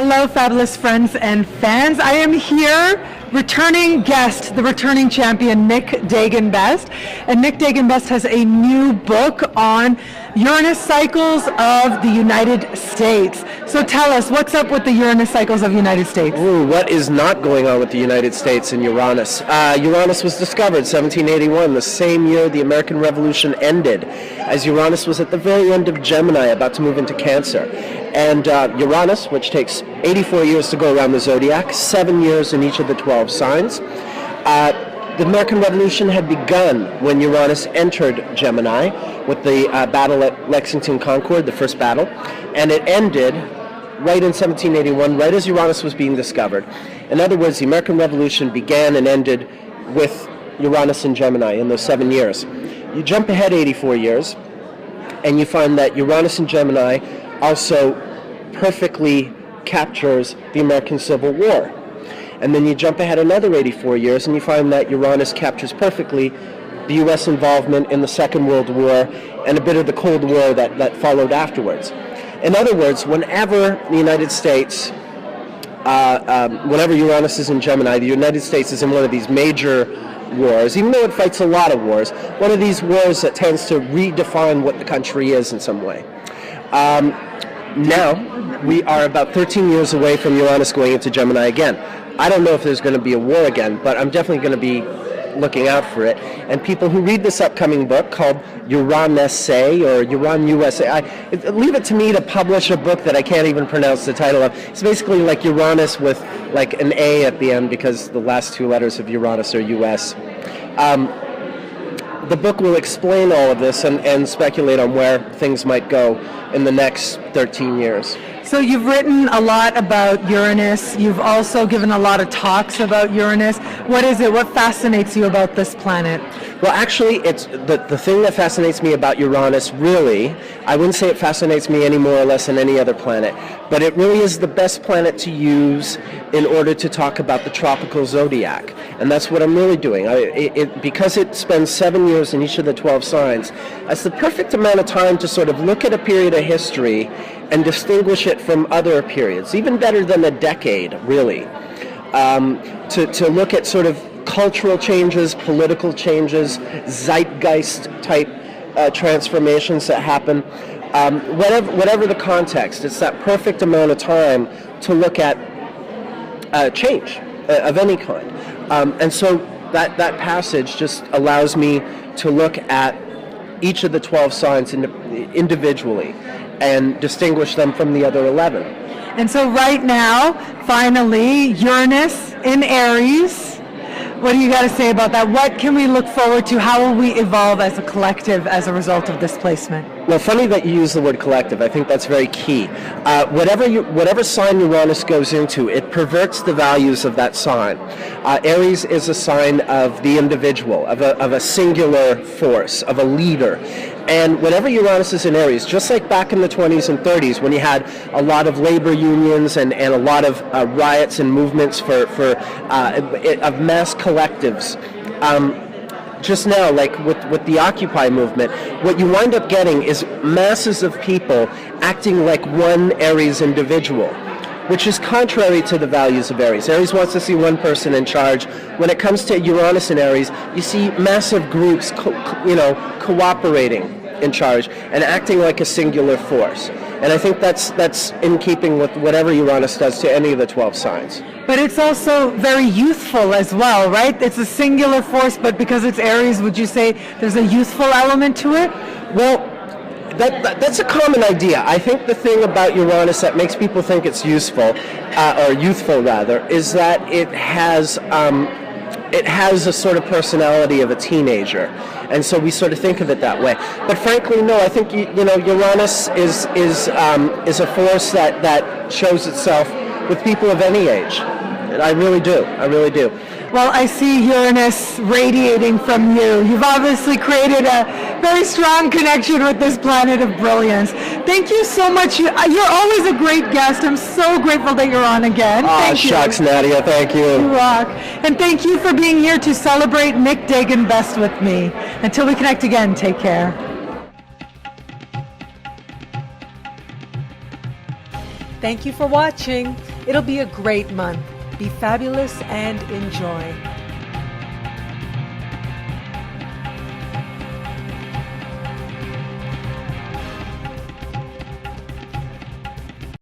Hello, fabulous friends and fans. I am here, returning guest, the returning champion, Nick Dagan Best. And Nick Dagan Best has a new book on Uranus cycles of the United States. So tell us, what's up with the Uranus cycles of the United States? Ooh, what is not going on with the United States and Uranus? Uranus was discovered 1781, the same year the American Revolution ended, as Uranus was at the very end of Gemini, about to move into Cancer. And Uranus, which takes 84 years to go around the zodiac, 7 years in each of the 12 signs. The American Revolution had begun when Uranus entered Gemini with the battle at Lexington Concord, the first battle, and it ended right in 1781, right as Uranus was being discovered. In other words, the American Revolution began and ended with Uranus in Gemini in those 7 years. You jump ahead 84 years, and you find that Uranus in Gemini also perfectly captures the American Civil War. And then you jump ahead another 84 years and you find that Uranus captures perfectly the U.S. involvement in the Second World War and a bit of the Cold War that followed afterwards. In other words, whenever the United States, whenever Uranus is in Gemini, the United States is in one of these major wars, even though it fights a lot of wars, one of these wars that tends to redefine what the country is in some way. Now, we are about 13 years away from Uranus going into Gemini again. I don't know if there's going to be a war again, but I'm definitely going to be looking out for it. And people who read this upcoming book called UranUSA or UranUSA, leave it to me to publish a book that I can't even pronounce the title of. It's basically like Uranus with like an A at the end because the last two letters of Uranus are US. The book will explain all of this and speculate on where things might go in the next 13 years. So you've written a lot about Uranus. You've also given a lot of talks about Uranus. What is it? What fascinates you about this planet? Well, actually, it's the thing that fascinates me about Uranus, really, I wouldn't say it fascinates me any more or less than any other planet, but it really is the best planet to use in order to talk about the tropical zodiac. And that's what I'm really doing. Because it spends 7 years in each of the 12 signs, that's the perfect amount of time to sort of look at a period of history and distinguish it from other periods, even better than a decade, really. To look at sort of cultural changes, political changes, zeitgeist-type transformations that happen. Whatever the context, it's that perfect amount of time to look at change of any kind. And so that passage just allows me to look at each of the 12 signs individually and distinguish them from the other 11. And so right now, finally, Uranus in Aries. What do you got to say about that? What can we look forward to? How will we evolve as a collective as a result of this placement? Well, funny that you use the word collective. I think that's very key. Whatever sign Uranus goes into, it perverts the values of that sign. Aries is a sign of the individual, of a singular force, of a leader. And whenever Uranus is in Aries, just like back in the 20s and 30s when you had a lot of labor unions and a lot of riots and movements of mass collectives, just now, like with the Occupy movement, what you wind up getting is masses of people acting like one Aries individual, which is contrary to the values of Aries. Aries wants to see one person in charge. When it comes to Uranus and Aries, you see massive groups cooperating in charge and acting like a singular force. And I think that's in keeping with whatever Uranus does to any of the 12 signs. But it's also very youthful as well, right? It's a singular force, but because it's Aries, would you say there's a youthful element to it? Well, that's a common idea. I think the thing about Uranus that makes people think it's useful, or youthful rather, is that it has a sort of personality of a teenager, and so we sort of think of it that way. But frankly, no. I think Uranus is a force that shows itself with people of any age. I really do. Well, I see Uranus radiating from you. You've obviously created a very strong connection with this planet of brilliance. Thank you so much. You're always a great guest. I'm so grateful that you're on again. Thank you. Shucks, Nadiya. Thank you. You rock. And thank you for being here to celebrate Nick Dagan Best with me. Until we connect again, take care. Thank you for watching. It'll be a great month. Be fabulous and enjoy.